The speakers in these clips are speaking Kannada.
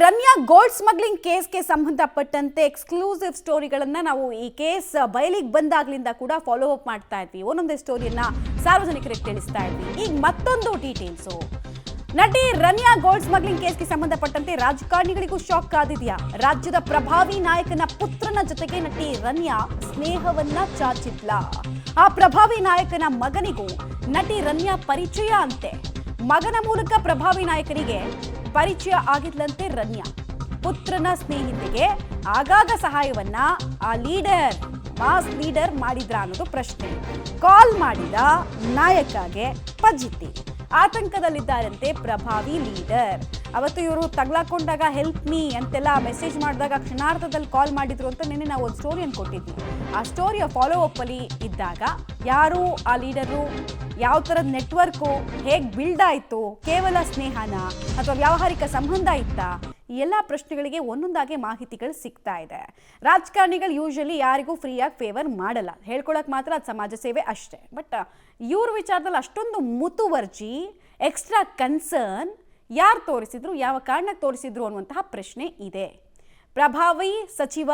ರನ್ಯಾ ಗೋಲ್ಡ್ ಸ್ಮಗ್ಲಿಂಗ್ ಕೇಸ್ಗೆ ಸಂಬಂಧಪಟ್ಟಂತೆ ಎಕ್ಸ್ಕ್ಲೂಸಿವ್ ಸ್ಟೋರಿಗಳನ್ನ ನಾವು ಈ ಕೇಸ್ ಬಯಲಿಗೆ ಬಂದಾಗ್ಲಿಂದ ಕೂಡ ಫಾಲೋ ಅಪ್ ಮಾಡ್ತಾ ಇದ್ವಿ. ಒಂದೊಂದೇ ಸ್ಟೋರಿಯನ್ನ ಸಾರ್ವಜನಿಕರಿಗೆ ತಿಳಿಸ್ತಾ ಇದ್ವಿ. ಈಗ ಮತ್ತೊಂದು ಡೀಟೇಲ್ಸು. ನಟಿ ರನ್ಯಾ ಗೋಲ್ಡ್ ಸ್ಮಗ್ಲಿಂಗ್ ಕೇಸ್ಗೆ ಸಂಬಂಧಪಟ್ಟಂತೆ ರಾಜಕಾರಣಿಗಳಿಗೂ ಶಾಕ್ ಕಾದಿದೆಯಾ? ರಾಜ್ಯದ ಪ್ರಭಾವಿ ನಾಯಕನ ಪುತ್ರನ ಜೊತೆಗೆ ನಟಿ ರನ್ಯಾ ಸ್ನೇಹವನ್ನ ಚಾಚಿದ್ಲ. ಆ ಪ್ರಭಾವಿ ನಾಯಕನ ಮಗನಿಗೂ ನಟಿ ರನ್ಯಾ ಪರಿಚಯ ಅಂತೆ. ಮಗನ ಮೂಲಕ ಪ್ರಭಾವಿ ನಾಯಕನಿಗೆ ಪರಿಚಯ ಆಗಿದ್ಲಂತೆ ರನ್ಯಾ. ಪುತ್ರನ ಸ್ನೇಹಿತೆಗೆ ಆಗಾಗ ಸಹಾಯವನ್ನ ಆ ಮಾಸ್ ಲೀಡರ್ ಮಾಡಿದ್ರ ಅನ್ನೋದು ಪ್ರಶ್ನೆ. ಕಾಲ್ ಮಾಡಿದ ನಾಯಕಗೆ ಫಜೀತಿ. ಆತಂಕದಲ್ಲಿದ್ದಾರಂತೆ ಪ್ರಭಾವಿ ಲೀಡರ್. ಅವತ್ತು ಇವರು ತಗ್ಲಾಕೊಂಡಾಗ ಹೆಲ್ಪ್ ಮೀ ಅಂತೆಲ್ಲ ಮೆಸೇಜ್ ಮಾಡಿದಾಗ ಕ್ಷಣಾರ್ಧದಲ್ಲಿ ಕಾಲ್ ಮಾಡಿದ್ರು ಅಂತ ನಿನ್ನೆ ನಾವು ಒಂದು ಸ್ಟೋರಿಯನ್ನು ಕೊಟ್ಟಿದ್ವಿ. ಆ ಸ್ಟೋರಿಯ ಫಾಲೋ ಅಪ್ ಅಲ್ಲಿ ಇದ್ದಾಗ ಯಾರು ಆ ಲೀಡರು, ಯಾವ ಥರದ ನೆಟ್ವರ್ಕು, ಹೇಗೆ ಬಿಲ್ಡ್ ಆಯಿತು, ಕೇವಲ ಸ್ನೇಹನ ಅಥವಾ ವ್ಯಾವಹಾರಿಕ ಸಂಬಂಧ ಇತ್ತಾ, ಈ ಎಲ್ಲ ಪ್ರಶ್ನೆಗಳಿಗೆ ಒಂದೊಂದಾಗಿ ಮಾಹಿತಿಗಳು ಸಿಗ್ತಾ ಇದೆ. ರಾಜಕಾರಣಿಗಳು ಯೂಶಲಿ ಯಾರಿಗೂ ಫ್ರೀಯಾಗಿ ಫೇವರ್ ಮಾಡಲ್ಲ, ಹೇಳ್ಕೊಳಕ್ಕೆ ಮಾತ್ರ ಅದು ಸಮಾಜ ಸೇವೆ ಅಷ್ಟೇ. ಬಟ್ ಇವ್ರ ವಿಚಾರದಲ್ಲಿ ಅಷ್ಟೊಂದು ಮುತುವರ್ಜಿ, ಎಕ್ಸ್ಟ್ರಾ ಕನ್ಸರ್ನ್ ಯಾರು ತೋರಿಸಿದ್ರು, ಯಾವ ಕಾರಣಕ್ಕೆ ತೋರಿಸಿದ್ರು ಅನ್ನುವಂತಹ ಪ್ರಶ್ನೆ ಇದೆ. ಪ್ರಭಾವಿ ಸಚಿವ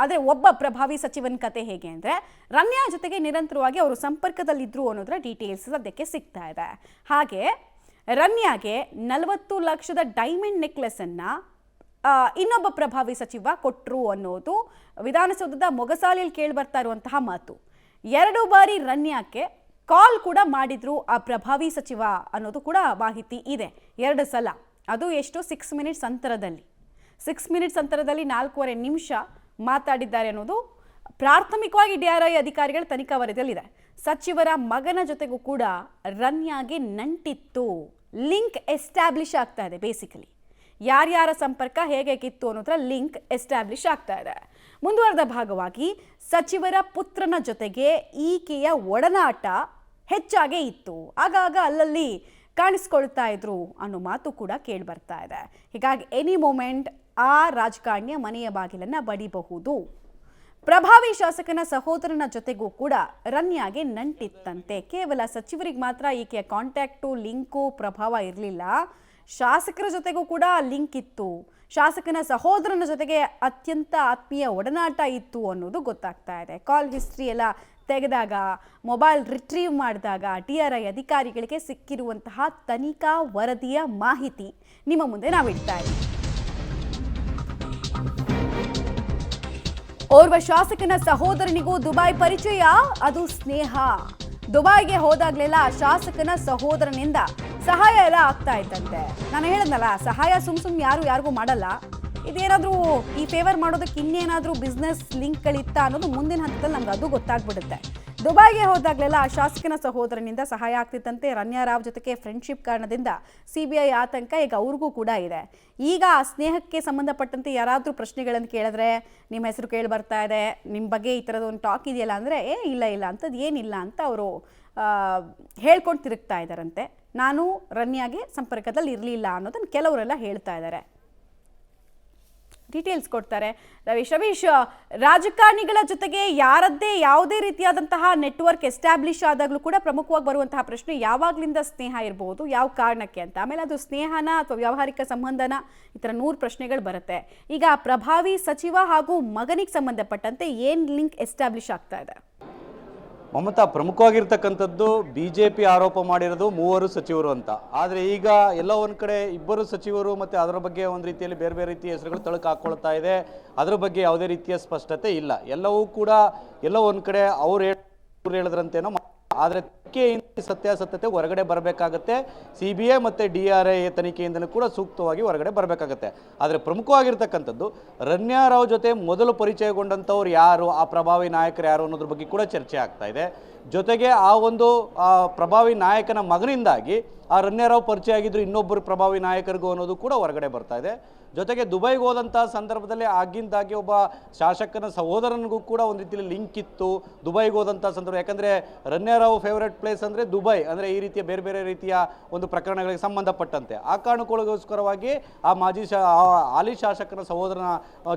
ಆದರೆ ಒಬ್ಬ ಪ್ರಭಾವಿ ಸಚಿವನ ಕತೆ ಹೇಗೆ ಅಂದರೆ, ರನ್ಯಾ ಜೊತೆಗೆ ನಿರಂತರವಾಗಿ ಅವರು ಸಂಪರ್ಕದಲ್ಲಿದ್ದರು ಅನ್ನೋದರ ಡೀಟೇಲ್ಸ್ ಸದ್ಯಕ್ಕೆ ಸಿಗ್ತಾ ಇದೆ. ಹಾಗೆ ರನ್ಯಾಗೆ 40 ಲಕ್ಷದ ಡೈಮಂಡ್ ನೆಕ್ಲೆಸನ್ನು ಇನ್ನೊಬ್ಬ ಪ್ರಭಾವಿ ಸಚಿವ ಕೊಟ್ಟರು ಅನ್ನೋದು ವಿಧಾನಸೌಧದ ಮೊಗಸಾಲೆಯಲ್ಲಿ ಕೇಳಿ ಬರ್ತಾ ಇರುವಂತಹ ಮಾತು. 2 ಬಾರಿ ರನ್ಯಾಕ್ಕೆ ಕಾಲ್ ಕೂಡ ಮಾಡಿದ್ರು ಆ ಪ್ರಭಾವಿ ಸಚಿವ ಅನ್ನೋದು ಕೂಡ ಮಾಹಿತಿ ಇದೆ. 2 ಸಲ, ಅದು ಎಷ್ಟು 6 ಮಿನಿಟ್ಸ್ ಅಂತರದಲ್ಲಿ 4.25 ನಿಮಿಷ ಮಾತಾಡಿದ್ದಾರೆ ಅನ್ನೋದು ಪ್ರಾಥಮಿಕವಾಗಿ DRI ಅಧಿಕಾರಿಗಳ ತನಿಖಾ ವರದಿಯಲ್ಲಿದೆ. ಸಚಿವರ ಮಗನ ಜೊತೆಗೂ ಕೂಡ ರನ್ಯಾಗೆ ನಂಟಿತ್ತು, ಲಿಂಕ್ ಎಸ್ಟಾಬ್ಲಿಷ್ ಆಗ್ತಾ ಇದೆ. ಬೇಸಿಕಲಿ ಯಾರ್ಯಾರ ಸಂಪರ್ಕ ಹೇಗಿತ್ತು ಅನ್ನೋದ್ರ ಲಿಂಕ್ ಎಸ್ಟಾಬ್ಲಿಷ್ ಆಗ್ತಾ ಇದೆ. ಮುಂದುವರೆದ ಭಾಗವಾಗಿ ಸಚಿವರ ಪುತ್ರನ ಜೊತೆಗೆ ಈಕೆಯ ಒಡನಾಟ ಹೆಚ್ಚಾಗೇ ಇತ್ತು, ಆಗಾಗ ಅಲ್ಲಲ್ಲಿ ಕಾಣಿಸ್ಕೊಳ್ತಾ ಇದ್ರು ಅನ್ನೋ ಮಾತು ಕೂಡ ಕೇಳಿ ಬರ್ತಾ ಇದೆ. ಹೀಗಾಗಿ ಎನಿ ಮೂಮೆಂಟ್ ಆ ರಾಜಕಾರಣಿಯ ಮನೆಯ ಬಾಗಿಲನ್ನು ಬಡಿಬಹುದು. ಪ್ರಭಾವಿ ಶಾಸಕನ ಸಹೋದರನ ಜೊತೆಗೂ ಕೂಡ ರನ್ಯಾಗೆ ನಂಟಿತ್ತಂತೆ. ಕೇವಲ ಸಚಿವರಿಗೆ ಮಾತ್ರ ಈಕೆಯ ಕಾಂಟ್ಯಾಕ್ಟು, ಲಿಂಕು, ಪ್ರಭಾವ ಇರಲಿಲ್ಲ, ಶಾಸಕರ ಜೊತೆಗೂ ಕೂಡ ಲಿಂಕ್ ಇತ್ತು. ಶಾಸಕನ ಸಹೋದರನ ಜೊತೆಗೆ ಅತ್ಯಂತ ಆತ್ಮೀಯ ಒಡನಾಟ ಇತ್ತು ಅನ್ನೋದು ಗೊತ್ತಾಗ್ತಾ ಇದೆ. ಕಾಲ್ ಹಿಸ್ಟ್ರಿ ಎಲ್ಲ ತೆಗೆದಾಗ, ಮೊಬೈಲ್ ರಿಟ್ರೀವ್ ಮಾಡಿದಾಗ DRI ಅಧಿಕಾರಿಗಳಿಗೆ ಸಿಕ್ಕಿರುವಂತಹ ತನಿಖಾ ವರದಿಯ ಮಾಹಿತಿ ನಿಮ್ಮ ಮುಂದೆ ನಾವಿಡ್ತಾ ಇದ್ದೀವಿ. ಓರ್ವ ಶಾಸಕನ ಸಹೋದರನಿಗೂ ದುಬೈ ಪರಿಚಯ, ಅದು ಸ್ನೇಹ. ದುಬೈಗೆ ಹೋದಾಗ್ಲೆಲ್ಲ ಶಾಸಕನ ಸಹೋದರನಿಂದ ಸಹಾಯ ಎಲ್ಲ ಆಗ್ತಾ ಇತ್ತಂತೆ. ನಾನು ಹೇಳಿದ್ನಲ್ಲ, ಸಹಾಯ ಸುಮ್ ಯಾರಿಗೂ ಮಾಡಲ್ಲ. ಇದೇನಾದರೂ ಈ ಫೇವರ್ ಮಾಡೋದಕ್ಕೆ ಇನ್ನೇನಾದರೂ ಬಿಸ್ನೆಸ್ ಲಿಂಕ್ಗಳಿತ್ತ ಅನ್ನೋದು ಮುಂದಿನ ಹಂತದಲ್ಲಿ ನಮ್ಗೆ ಅದು ಗೊತ್ತಾಗ್ಬಿಡುತ್ತೆ. ದುಬೈಗೆ ಹೋದಾಗಲೆಲ್ಲ ಆ ಶಾಸಕನ ಸಹೋದರನಿಂದ ಸಹಾಯ ಆಗ್ತಿತ್ತಂತೆ. ರನ್ಯಾ ರಾವ್ ಜೊತೆಗೆ ಫ್ರೆಂಡ್ಶಿಪ್ ಕಾರಣದಿಂದ CBI ಆತಂಕ ಈಗ ಅವ್ರಿಗೂ ಕೂಡ ಇದೆ. ಈಗ ಆ ಸ್ನೇಹಕ್ಕೆ ಸಂಬಂಧಪಟ್ಟಂತೆ ಯಾರಾದರೂ ಪ್ರಶ್ನೆಗಳನ್ನು ಕೇಳಿದ್ರೆ, ನಿಮ್ಮ ಹೆಸರು ಕೇಳಿ ಬರ್ತಾ ಇದೆ, ನಿಮ್ಮ ಬಗ್ಗೆ ಈ ಥರದ ಒಂದು ಟಾಕ್ ಇದೆಯಲ್ಲ ಅಂದರೆ, ಇಲ್ಲ ಅಂಥದ್ದು ಏನಿಲ್ಲ ಅಂತ ಅವರು ಹೇಳ್ಕೊಂಡು ತಿರುಗ್ತಾ ಇದ್ದಾರಂತೆ. ನಾನು ರನ್ಯಾಗೆ ಸಂಪರ್ಕದಲ್ಲಿ ಇರಲಿಲ್ಲ ಅನ್ನೋದನ್ನು ಕೆಲವರೆಲ್ಲ ಹೇಳ್ತಾ ಇದ್ದಾರೆ. ಡೀಟೇಲ್ಸ್ ಕೊಡ್ತಾರೆ ರವೀಶ್. ರಾಜಕಾರಣಿಗಳ ಜೊತೆಗೆ ಯಾರದ್ದೇ ಯಾವುದೇ ರೀತಿಯಾದಂತಹ ನೆಟ್ವರ್ಕ್ ಎಸ್ಟಾಬ್ಲಿಷ್ ಆದಾಗಲೂ ಕೂಡ ಪ್ರಮುಖವಾಗಿ ಬರುವಂತಹ ಪ್ರಶ್ನೆ ಯಾವಾಗಲಿಂದ ಸ್ನೇಹ ಇರಬಹುದು, ಯಾವ ಕಾರಣಕ್ಕೆ ಅಂತ. ಆಮೇಲೆ ಅದು ಸ್ನೇಹನ ಅಥವಾ ವ್ಯಾವಹಾರಿಕ ಸಂಬಂಧನ, ಈ ಥರ 100 ಪ್ರಶ್ನೆಗಳು ಬರುತ್ತೆ. ಈಗ ಪ್ರಭಾವಿ ಸಚಿವ ಹಾಗೂ ಮಗನಿಗೆ ಸಂಬಂಧಪಟ್ಟಂತೆ ಏನು ಲಿಂಕ್ ಎಸ್ಟಾಬ್ಲಿಷ್ ಆಗ್ತಾ ಇದೆ? ಮಮತಾ, ಪ್ರಮುಖವಾಗಿರ್ತಕ್ಕಂಥದ್ದು BJP ಆರೋಪ ಮಾಡಿರೋದು 3 ಸಚಿವರು ಅಂತ. ಆದರೆ ಈಗ ಎಲ್ಲ ಒಂದು ಕಡೆ 2 ಸಚಿವರು ಮತ್ತು ಅದರ ಬಗ್ಗೆ ಒಂದು ರೀತಿಯಲ್ಲಿ ಬೇರೆ ಬೇರೆ ರೀತಿಯ ಹೆಸರುಗಳು ತಳಕು ಹಾಕ್ಕೊಳ್ತಾ ಇದೆ. ಅದರ ಬಗ್ಗೆ ಯಾವುದೇ ರೀತಿಯ ಸ್ಪಷ್ಟತೆ ಇಲ್ಲ. ಎಲ್ಲವೂ ಕೂಡ ಎಲ್ಲೋ ಒಂದು ಕಡೆ ಅವ್ರು ಹೇಳಿದ್ರಂತೇನೋ, ಆದರೆ ಸತ್ಯಾಸತ್ಯತೆ ಹೊರಗಡೆ ಬರಬೇಕಾಗತ್ತೆ. CBI ಮತ್ತು DRI ತನಿಖೆಯಿಂದಲೂ ಕೂಡ ಸೂಕ್ತವಾಗಿ ಹೊರಗಡೆ ಬರಬೇಕಾಗತ್ತೆ. ಆದರೆ ಪ್ರಮುಖವಾಗಿರ್ತಕ್ಕಂಥದ್ದು ರನ್ಯಾ ರಾವ್ ಜೊತೆ ಮೊದಲು ಪರಿಚಯಗೊಂಡಂಥವ್ರು ಯಾರು, ಆ ಪ್ರಭಾವಿ ನಾಯಕರು ಯಾರು ಅನ್ನೋದ್ರ ಬಗ್ಗೆ ಕೂಡ ಚರ್ಚೆ ಆಗ್ತಾ ಇದೆ. ಜೊತೆಗೆ ಆ ಒಂದು ಪ್ರಭಾವಿ ನಾಯಕನ ಮಗನಿಂದಾಗಿ ಆ ರನ್ಯಾ ರಾವ್ ಪರಿಚಯ ಆಗಿದ್ರು ಇನ್ನೊಬ್ಬರು ಪ್ರಭಾವಿ ನಾಯಕರಿಗೂ ಅನ್ನೋದು ಕೂಡ ಹೊರಗಡೆ ಬರ್ತಾ ಇದೆ. ಜೊತೆಗೆ ದುಬೈಗೆ ಹೋದಂಥ ಸಂದರ್ಭದಲ್ಲಿ ಆಗಿಂದಾಗಿ ಒಬ್ಬ ಶಾಸಕನ ಸಹೋದರನಿಗೂ ಕೂಡ ಒಂದು ರೀತಿಯಲ್ಲಿ ಲಿಂಕ್ ಇತ್ತು ದುಬೈಗೆ ಹೋದಂಥ ಸಂದರ್ಭ. ಯಾಕಂದರೆ ರನ್ಯಾ ರಾವ್ ಫೇವ್ರೇಟ್ ಪ್ಲೇಸ್ ಅಂದರೆ ದುಬೈ, ಅಂದರೆ ಈ ರೀತಿಯ ಬೇರೆ ಬೇರೆ ರೀತಿಯ ಒಂದು ಪ್ರಕರಣಗಳಿಗೆ ಸಂಬಂಧಪಟ್ಟಂತೆ. ಆ ಕಾರಣಕ್ಕೋಸ್ಕರವಾಗಿ ಆ ಹಾಲಿ ಶಾಸಕನ ಸಹೋದರನ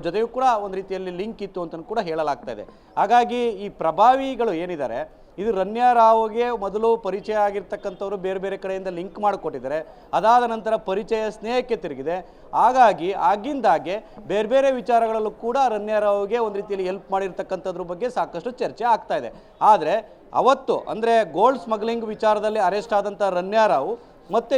ಜೊತೆಗೂ ಕೂಡ ಒಂದು ರೀತಿಯಲ್ಲಿ ಲಿಂಕ್ ಇತ್ತು ಅಂತ ಕೂಡ ಹೇಳಲಾಗ್ತಾ ಇದೆ. ಹಾಗಾಗಿ ಈ ಪ್ರಭಾವಿಗಳು ಏನಿದ್ದಾರೆ, ಇದು ರನ್ಯಾ ರಾವ್ಗೆ ಮೊದಲು ಪರಿಚಯ ಆಗಿರ್ತಕ್ಕಂಥವ್ರು ಬೇರೆ ಬೇರೆ ಕಡೆಯಿಂದ ಲಿಂಕ್ ಮಾಡಿಕೊಟ್ಟಿದ್ದಾರೆ. ಅದಾದ ನಂತರ ಪರಿಚಯ ಸ್ನೇಹಕ್ಕೆ ತಿರುಗಿದೆ. ಹಾಗಾಗಿ ಆಗಿಂದಾಗೆ ಬೇರೆ ಬೇರೆ ವಿಚಾರಗಳಲ್ಲೂ ಕೂಡ ರನ್ಯಾ ರಾವ್ಗೆ ಒಂದು ರೀತಿಯಲ್ಲಿ ಹೆಲ್ಪ್ ಮಾಡಿರ್ತಕ್ಕಂಥದ್ರ ಬಗ್ಗೆ ಸಾಕಷ್ಟು ಚರ್ಚೆ ಆಗ್ತಾ ಇದೆ. ಆದರೆ ಅವತ್ತು ಅಂದರೆ ಗೋಲ್ಡ್ ಸ್ಮಗ್ಲಿಂಗ್ ವಿಚಾರದಲ್ಲಿ ಅರೆಸ್ಟ್ ಆದಂಥ ರನ್ಯಾ ರಾವ್ ಮತ್ತು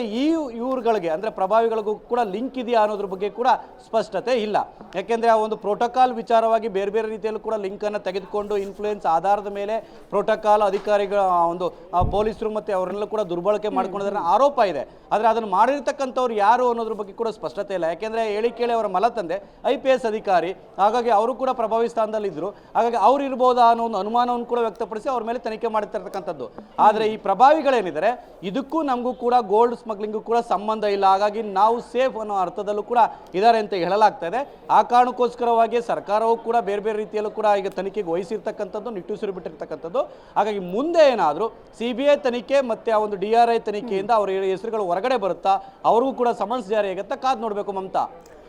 ಇವ್ರುಗಳಿಗೆ ಅಂದರೆ ಪ್ರಭಾವಿಗಳಿಗೂ ಕೂಡ ಲಿಂಕ್ ಇದೆಯಾ ಅನ್ನೋದ್ರ ಬಗ್ಗೆ ಕೂಡ ಸ್ಪಷ್ಟತೆ ಇಲ್ಲ. ಯಾಕೆಂದರೆ ಆ ಒಂದು ಪ್ರೋಟೋಕಾಲ್ ವಿಚಾರವಾಗಿ ಬೇರೆ ಬೇರೆ ರೀತಿಯಲ್ಲೂ ಕೂಡ ಲಿಂಕನ್ನು ತೆಗೆದುಕೊಂಡು ಇನ್ಫ್ಲೂಯೆನ್ಸ್ ಆಧಾರದ ಮೇಲೆ ಪ್ರೋಟೋಕಾಲ್ ಅಧಿಕಾರಿಗಳ ಒಂದು ಪೊಲೀಸರು ಮತ್ತು ಅವರೆಲ್ಲ ಕೂಡ ದುರ್ಬಳಕೆ ಮಾಡ್ಕೊಂಡಿದ್ದಾರೆ ಆರೋಪ ಇದೆ. ಆದರೆ ಅದನ್ನು ಮಾಡಿರ್ತಕ್ಕಂಥವ್ರು ಯಾರು ಅನ್ನೋದ್ರ ಬಗ್ಗೆ ಕೂಡ ಸ್ಪಷ್ಟತೆ ಇಲ್ಲ. ಯಾಕೆಂದರೆ ಕೇಳಿ ಅವರ ಮಲತಂದೆ IPS ಅಧಿಕಾರಿ, ಹಾಗಾಗಿ ಅವರು ಕೂಡ ಪ್ರಭಾವಿ ಸ್ಥಾನದಲ್ಲಿದ್ದರು. ಹಾಗಾಗಿ ಅವ್ರು ಇರ್ಬೋದಾ ಅನ್ನೋ ಒಂದು ಅನುಮಾನವನ್ನು ಕೂಡ ವ್ಯಕ್ತಪಡಿಸಿ ಅವ್ರ ಮೇಲೆ ತನಿಖೆ ಮಾಡ್ತಿರ್ತಕ್ಕಂಥದ್ದು. ಆದರೆ ಈ ಪ್ರಭಾವಿಗಳೇನಿದ್ದಾರೆ ಇದಕ್ಕೂ ನಮಗೂ ಕೂಡ ಗೋಲ್ಡ್ ಸ್ಮಗ್ಲಿಂಗು ಕೂಡ ಸಂಬಂಧ ಇಲ್ಲ, ಹಾಗಾಗಿ ನಾವು ಸೇಫ್ ಅನ್ನೋ ಅರ್ಥದಲ್ಲೂ ಕೂಡ ಇದ್ದಾರೆ ಅಂತ ಹೇಳಲಾಗ್ತಾ ಇದೆ. ಆ ಕಾರಣಕ್ಕೋಸ್ಕರವಾಗಿ ಸರ್ಕಾರವು ಕೂಡ ಬೇರೆ ಬೇರೆ ರೀತಿಯಲ್ಲೂ ಕೂಡ ಈಗ ತನಿಖೆಗೆ ವಹಿಸಿರ್ತಕ್ಕಂಥದ್ದು, ನಿಟ್ಟುಸಿರು ಬಿಟ್ಟಿರ್ತಕ್ಕಂಥದ್ದು. ಹಾಗಾಗಿ ಮುಂದೆ ಏನಾದರೂ CBI ತನಿಖೆ ಮತ್ತು ಆ ಒಂದು DRI ತನಿಖೆಯಿಂದ ಅವರ ಹೆಸರುಗಳು ಹೊರಗಡೆ ಬರುತ್ತಾ, ಅವ್ರಿಗೂ ಕೂಡ ಸಮನ್ಸ್ ಜಾರಿ ಆಗುತ್ತಾ ಕಾದು ನೋಡಬೇಕು ಮಮತಾ.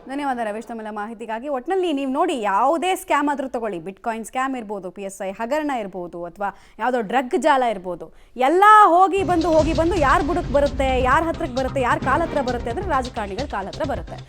ಧನ್ಯವಾದ ರಮೇಶ್ ತಮ್ಮೆಲ್ಲ ಮಾಹಿತಿಗಾಗಿ. ಒಟ್ಟಿನಲ್ಲಿ ನೀವು ನೋಡಿ, ಯಾವುದೇ ಸ್ಕ್ಯಾಮ್ ಆದರೂ ತಗೊಳ್ಳಿ, ಬಿಟ್ಕಾಯಿನ್ ಸ್ಕ್ಯಾಮ್ ಇರ್ಬೋದು, PSI ಹಗರಣ ಇರ್ಬೋದು, ಅಥವಾ ಯಾವುದೋ ಡ್ರಗ್ ಜಾಲ ಇರ್ಬೋದು, ಎಲ್ಲ ಹೋಗಿ ಬಂದು ಯಾರು ಬುಡಕ್ಕೆ ಬರುತ್ತೆ, ಯಾರ ಹತ್ರಕ್ಕೆ ಬರುತ್ತೆ, ಯಾರ ಕಾಲ ಹತ್ರ ಬರುತ್ತೆ ಅಂದರೆ ರಾಜಕಾರಣಿಗಳ ಕಾಲ ಹತ್ರ ಬರುತ್ತೆ.